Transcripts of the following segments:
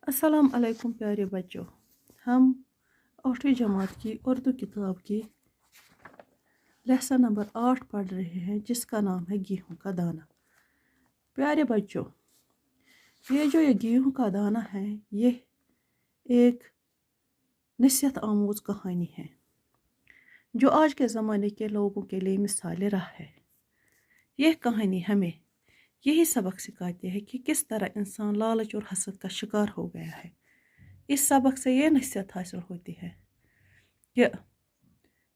अस्सलाम अलैकुम प्यारे बच्चों। हम 8वीं जमात की उर्दू किताब की लेसन नंबर 8 पढ़ रहे हैं, जिसका नाम है गेहूं का दाना। प्यारे बच्चों, ये गेहूं का दाना है, ये एक नसीहत आमूज कहानी है जो आज के ज़माने के लोगों के लिए मिसाल राह है। यह कहानी हमें यही सबक सिखाती है कि किस तरह इंसान लालच और हसद का शिकार हो गया है। इस सबक से ये नसीहत हासिल होती है कि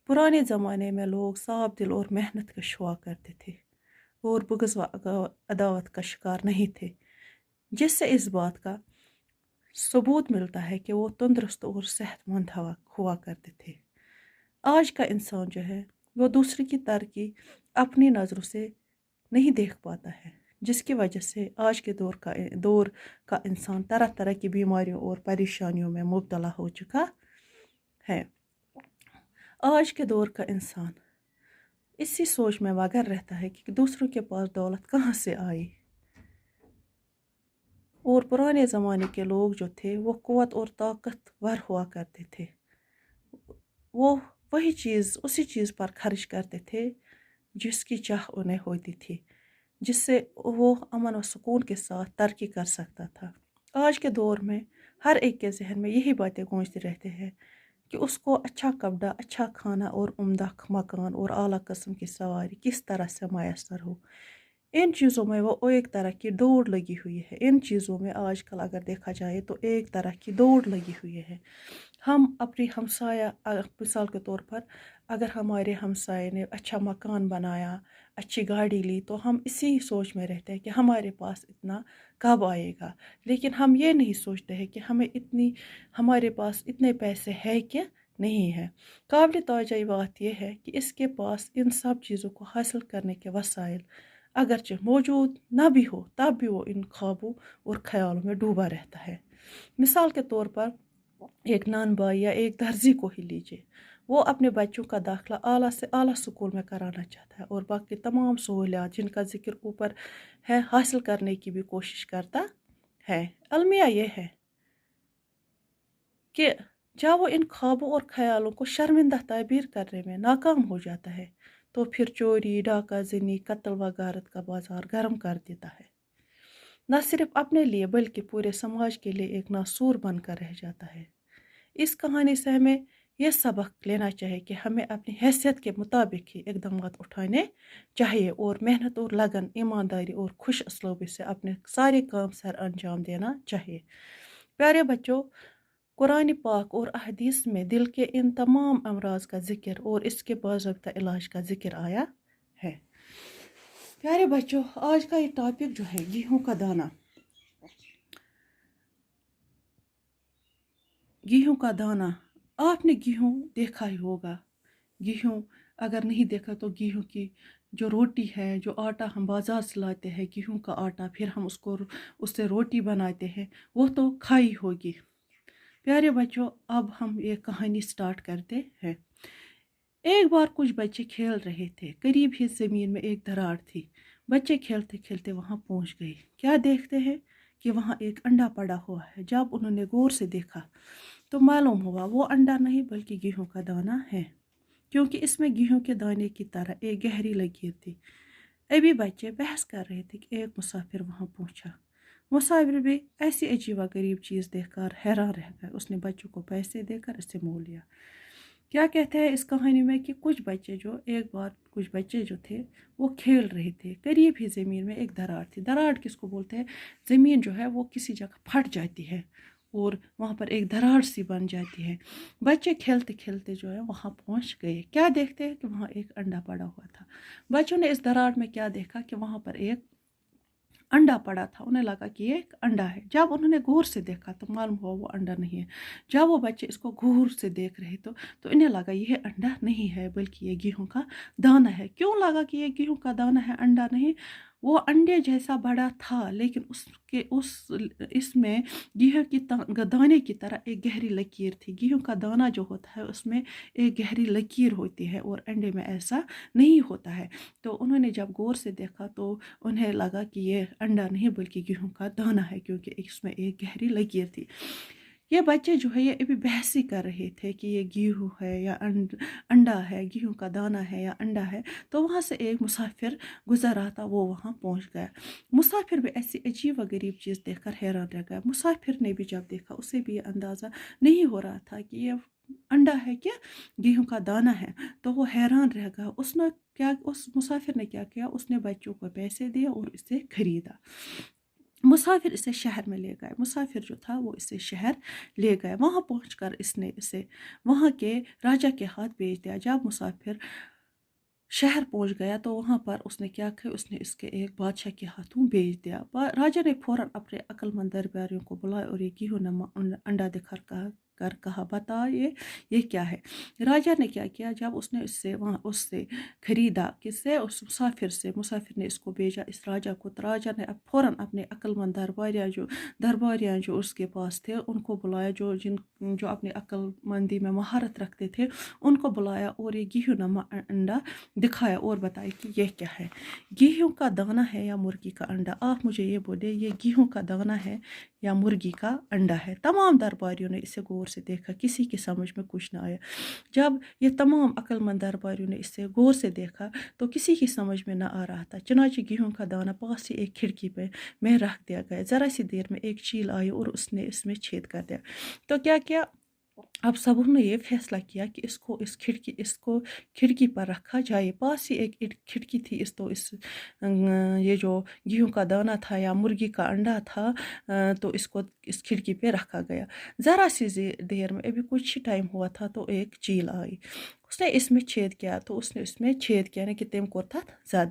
पुराने ज़माने में लोग साफ दिल और मेहनत कश हुआ करते थे और बुग़्ज़ व अदावत का शिकार नहीं थे, जिससे इस बात का सबूत मिलता है कि वो तंदुरुस्त और सेहतमंद हुआ करते थे। आज का इंसान जो है वो दूसरे की तरक्की अपनी नज़रों से नहीं देख पाता है, जिसकी वजह से आज के दौर का इंसान तरह तरह की बीमारियों और परेशानियों में मुब्तला हो चुका है। आज के दौर का इंसान इसी सोच में मगन रहता है कि दूसरों के पास दौलत कहाँ से आई। और पुराने ज़माने के लोग जो थे वो क़ुव्वत और ताकतवर हुआ करते थे, वो उसी चीज़ पर खर्च करते थे जिसकी चाह उन्हें होती थी, जिससे वो अमन व सुकून के साथ तरक्की कर सकता था। आज के दौर में हर एक के जहन में यही बातें गूंजती रहती हैं कि उसको अच्छा कपड़ा, अच्छा खाना और उम्दा मकान और आला किस्म की सवारी किस तरह से मैसर हो। इन चीज़ों में वो एक तरह की दौड़ लगी हुई है। इन चीज़ों में आजकल अगर देखा जाए तो एक तरह की दौड़ लगी हुई है। हम अपनी हमसाया मिसाल के तौर पर अगर हमारे हमसाए ने अच्छा मकान बनाया, अच्छी गाड़ी ली, तो हम इसी सोच में रहते हैं कि हमारे पास इतना कब आएगा। लेकिन हम ये नहीं सोचते हैं कि हमारे पास इतने पैसे है कि नहीं है। काबिल तवज्जो बात यह है कि इसके पास इन सब चीज़ों को हासिल करने के वसाइल अगरचे मौजूद ना भी हो, तब भी वो इन ख्वाबों और ख्यालों में डूबा रहता है। मिसाल के तौर पर एक नान भाई या एक दर्जी को ही लीजिए, वो अपने बच्चों का दाखिला आला से आला स्कूल में कराना चाहता है और बाकी तमाम सहूलियात जिनका जिक्र ऊपर है हासिल करने की भी कोशिश करता है। अलमिया ये है कि जब वो इन ख्वाबों और ख्यालों को शर्मिंदा ताबीर करने में नाकाम हो जाता है, तो फिर चोरी, डाका ज़नी, कत्ल व गारत का बाजार गर्म कर देता है। न सिर्फ अपने लिए बल्कि पूरे समाज के लिए एक नासूर बनकर रह जाता है। इस कहानी से हमें यह सबक लेना चाहिए कि हमें अपनी हैसियत के मुताबिक ही इकदाम उठाने चाहिए और मेहनत और लगन, ईमानदारी और खुश असलूबी से अपने सारे काम सर अंजाम देना चाहिए। प्यारे बच्चों, कुरान पाक और अहदीस में दिल के इन तमाम अमराज का जिक्र और इसके बाज़ाब्ता इलाज का जिक्र आया है। प्यारे बच्चों, आज का ये टॉपिक जो है गेहूं का दाना। गेहूं का दाना, आपने गेहूं देखा ही होगा। गेहूं अगर नहीं देखा तो गेहूं की जो रोटी है, जो आटा हम बाज़ार से लाते हैं, गेहूं का आटा, फिर हम उससे रोटी बनाते हैं, वो तो खाई होगी। प्यारे बच्चों, अब हम ये कहानी स्टार्ट करते हैं। एक बार कुछ बच्चे खेल रहे थे। करीब ही ज़मीन में एक दरार थी। बच्चे खेलते खेलते वहां पहुंच गए। क्या देखते हैं कि वहां एक अंडा पड़ा हुआ है। जब उन्होंने गौर से देखा तो मालूम हुआ वो अंडा नहीं बल्कि गेहूं का दाना है, क्योंकि इसमें गेहूं के दाने की तरह एक गहरी लकीर थी। अभी बच्चे बहस कर रहे थे कि एक मुसाफिर वहां पहुंचा। मुसाफिर भी ऐसी अजीब गरीब चीज़ देखकर हैरान रह गया। उसने बच्चों को पैसे देकर इसे मोल लिया। क्या कहते हैं इस कहानी में कि एक बार कुछ बच्चे जो थे वो खेल रहे थे। करीब ही ज़मीन में एक दरार थी। दरार किसको बोलते हैं? ज़मीन जो है वो किसी जगह फट जाती है और वहाँ पर एक दरार सी बन जाती है। बच्चे खेलते खेलते जो है वहाँ पहुँच गए। क्या देखते हैं कि वहाँ एक अंडा पड़ा हुआ था। बच्चों ने इस दरार में क्या देखा कि वहाँ पर एक अंडा पड़ा था। उन्हें लगा कि ये एक अंडा है। जब उन्होंने गौर से देखा तो मालूम हुआ वो अंडा नहीं है। जब वो बच्चे इसको गौर से देख रहे तो इन्हें लगा ये अंडा नहीं है बल्कि ये गेहूं का दाना है। क्यों लगा कि ये गेहूं का दाना है, अंडा नहीं? वो अंडे जैसा बड़ा था, लेकिन इसमें गेहूं की दाने की तरह एक गहरी लकीर थी। गेहूं का दाना जो होता है उसमें एक गहरी लकीर होती है और अंडे में ऐसा नहीं होता है। तो उन्होंने जब गौर से देखा तो उन्हें लगा कि ये अंडा नहीं बल्कि गेहूं का दाना है, क्योंकि इसमें एक गहरी लकीर थी। ये बच्चे जो है ये अभी बहस ही कर रहे थे कि ये गेहूं है या अंडा है, गेहूं का दाना है या अंडा है। तो वहाँ से एक मुसाफिर गुजर रहा था, वो वहाँ पहुँच गया। मुसाफिर भी ऐसी अजीब व गरीब चीज़ देखकर हैरान रह गया। मुसाफिर ने भी जब देखा उसे भी ये अंदाज़ा नहीं हो रहा था कि ये अंडा है क्या गेहूं का दाना है। तो वो हैरान रह गया। उस मुसाफिर ने क्या किया, उसने बच्चों को पैसे दिए और इसे खरीदा। मुसाफिर इसे शहर में ले गए। मुसाफिर जो था वो इसे शहर ले गए। वहाँ पहुंचकर इसने इसे वहाँ के राजा के हाथ भेज दिया। जब मुसाफिर शहर पहुंच गया तो वहाँ पर उसने क्या किया, उसने इसके एक बादशाह के हाथों भेज दिया। राजा ने फौरन अपने अक्लमंद दरबारियों को बुलाया और ये गेहूं नमा अंडा दिखाकर कहा बता ये क्या है। राजा ने क्या किया, जब उसने उससे खरीदा, किससे, उस मुसाफिर ने इसको भेजा इस राजा को। तो राजा ने अब फौरन अपने अक्लमंद दरबारियां जो उसके पास थे उनको बुलाया, जो अपनी अक्लमंदी में महारत रखते थे उनको बुलाया और ये गेहूं नमा अंडा दिखाया और बताया कि यह क्या है, गेहूं का दाना है या मुर्गी का अंडा। आप मुझे ये बोले ये गेहूं का दाना है या मुर्गी का अंडा है। तमाम दरबारियों ने इसे गौर से देखा, किसी की समझ में कुछ ना आया। जब ये तमाम अक्लमंद दरबारियों ने इसे गौर से देखा तो किसी की समझ में ना आ रहा था। चुनांचे गेहूं का दाना पास ही एक खिड़की पे में रख दिया गया। ज़रा सी देर में एक चील आई और उसने इसमें छेद कर दिया। तो क्या किया, अब सबों ने ये फैसला किया कि इसको खिड़की पर रखा जाए। पास ही एक खिड़की थी। ये जो गेहूं का दाना था या मुर्गी का अंडा था, तो इसको इस खिड़की पे रखा गया। ज़रा सी देर में, अभी कुछ ही टाइम हुआ था, तो एक चील आई। उसने इसमें छेद किया, तो उसने इसमें छेद किया ना कि तेम कोर तथ जद।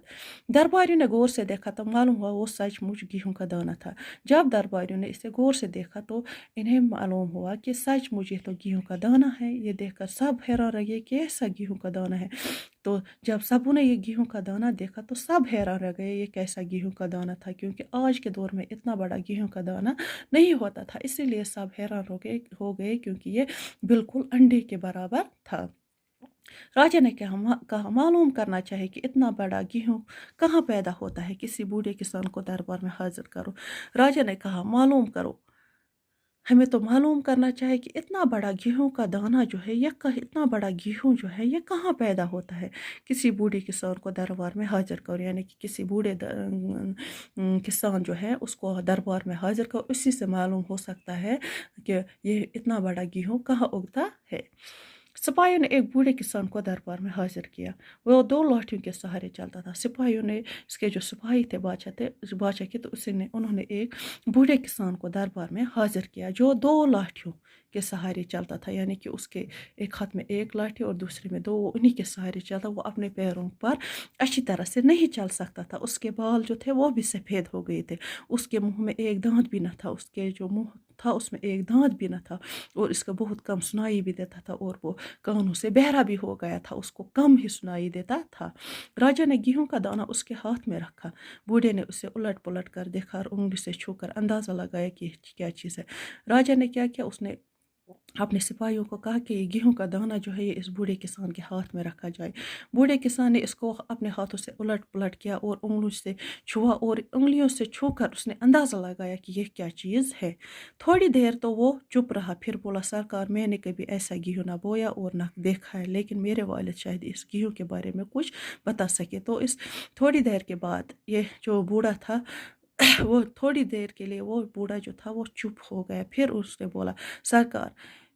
दरबारियों ने गौर से देखा तो मालूम हुआ वो सचमुच गेहूं का दाना था। जब दरबारियों ने इसे गौर से देखा तो इन्हें मालूम हुआ कि सच मुझे तो गेहूं का दाना है। ये देखकर सब हैरान रह गए कि ऐसा गेहूं का दाना है। तो जब सबों ने ये गेहूं का दाना देखा तो सब हैरान रह गए ये कैसा गेहूं का दाना था, क्योंकि आज के दौर में इतना बड़ा गेहूं का दाना नहीं होता था। इसीलिए सब हैरान हो गए क्योंकि ये बिल्कुल अंडे के बराबर था। राजा ने कहा मालूम करना चाहिए कि इतना बड़ा गेहूं कहाँ पैदा होता है। किसी बूढ़े किसान को दरबार में हाजिर करो। राजा ने कहा मालूम करो, हमें तो मालूम करना चाहिए कि इतना बड़ा गेहूं का दाना जो है इतना बड़ा गेहूं जो है ये कहाँ पैदा होता है। किसी बूढ़े किसान को दरबार में हाजिर करो, यानी कि किसी बूढ़े किसान जो है उसको दरबार में हाजिर करो, उसी से मालूम हो सकता है कि ये इतना बड़ा गेहूं कहाँ उगता है। सिपाहियों ने एक बूढ़े किसान को दरबार में हाजिर किया। वो 2 लाठियों के सहारे चलता था। सिपाहियों ने, इसके जो सिपाही थे बादशाह के, तो उन्होंने एक बूढ़े किसान को दरबार में हाजिर किया जो 2 लाठियों के सहारे चलता था, यानी कि उसके एक हाथ में एक लाठी और दूसरे में 2, उन्हीं के सहारे चलता। वो अपने पैरों पर अच्छी तरह से नहीं चल सकता था। उसके बाल जो थे वो भी सफ़ेद हो गए थे। उसके मुंह में एक दांत भी न था। उसके जो मुंह था उसमें एक दांत भी न था और इसका बहुत कम सुनाई भी देता था और वो कानों से बहरा भी हो गया था, उसको कम ही सुनाई देता था। राजा ने गेहूं का दाना उसके हाथ में रखा। बूढ़े ने उसे उलट पुलट कर देखा और उंगली से छूकर अंदाजा लगाया कि क्या चीज़ है। राजा ने क्या किया, उसने अपने सिपाहियों को कहा कि ये गेहूं का दाना जो है ये इस बूढ़े किसान के हाथ में रखा जाए। बूढ़े किसान ने इसको अपने हाथों से उलट पुलट किया और उंगलियों से छुआ और उंगलियों से छूकर उसने अंदाज़ा लगाया कि यह क्या चीज़ है। थोड़ी देर तो वो चुप रहा, फिर बोला सरकार मैंने कभी ऐसा गेहूं ना बोया और ना देखा है, लेकिन मेरे वालिद शायद इस गेहूं के बारे में कुछ बता सके। तो इस थोड़ी देर के बाद ये जो बूढ़ा था वो थोड़ी देर के लिए वो बूढ़ा जो था वो चुप हो गया। फिर उसने बोला सरकार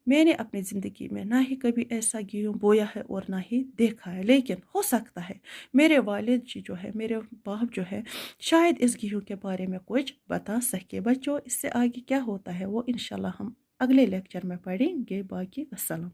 मैंने अपनी ज़िंदगी में ना ही कभी ऐसा गेहूं बोया है और ना ही देखा है, लेकिन हो सकता है मेरे वालिद जी जो है, मेरे बाप जो है, शायद इस गेहूं के बारे में कुछ बता सके। बच्चों इससे आगे क्या होता है वो इंशाल्लाह हम अगले लेक्चर में पढ़ेंगे। बाकी अस्सलाम।